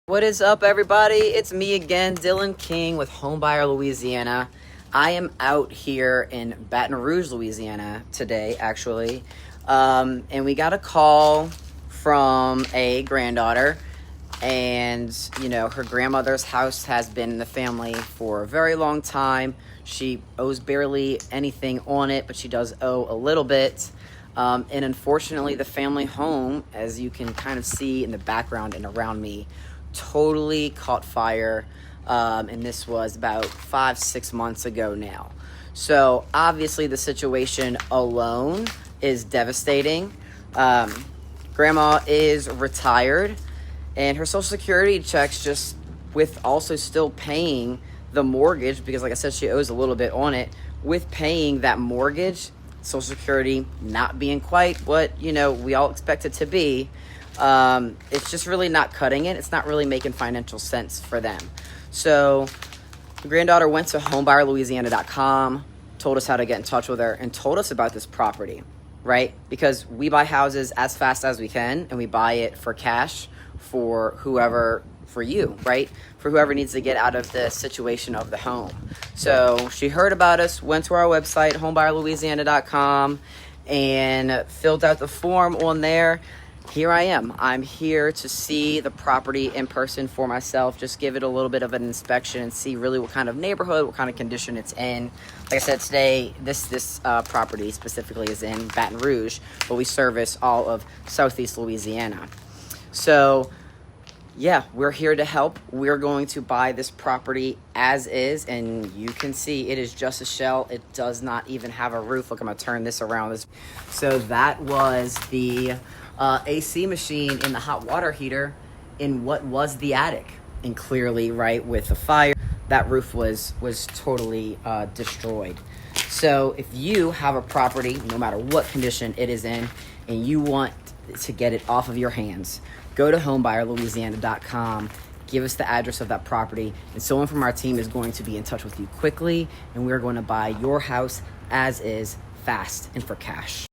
What is up, everybody? It's me again, Dillon King with Homebuyer Louisiana. I am out here in Baton Rouge, Louisiana today, actually. And we got a call from a granddaughter. And, her grandmother's house has been in the family for a very long time. She owes barely anything on it, but she does owe a little bit. And unfortunately, the family home, as you can kind of see in the background and around me, totally caught fire, and this was about 5-6 months ago now. So obviously the situation alone is devastating. Grandma is retired, and her Social Security checks, just with also still paying the mortgage, because like I said, she owes a little bit on it, with paying that mortgage, Social Security not being quite what we all expect it to be. It's just really not cutting it. It's not really making financial sense for them. So the granddaughter went to homebuyerlouisiana.com, told us how to get in touch with her, and told us about this property, right? Because we buy houses as fast as we can, and we buy it for cash for you, right? For whoever needs to get out of the situation of the home. So she heard about us, went to our website, homebuyerlouisiana.com, and filled out the form on there. Here I am. I'm here to see the property in person for myself, just give it a little bit of an inspection and see really what kind of neighborhood, what kind of condition it's in. Like I said, today, this property specifically is in Baton Rouge, but we service all of Southeast Louisiana. So, yeah, we're here to help. We're going to buy this property as is, and you can see it is just a shell. It does not even have a roof. Look, I'm going to turn this around. So that was the AC machine in the hot water heater in what was the attic. And clearly, right, with the fire, that roof was totally destroyed. So if you have a property, no matter what condition it is in, and you want to get it off of your hands, go to homebuyerlouisiana.com, give us the address of that property, and someone from our team is going to be in touch with you quickly, and we're going to buy your house as is, fast, and for cash.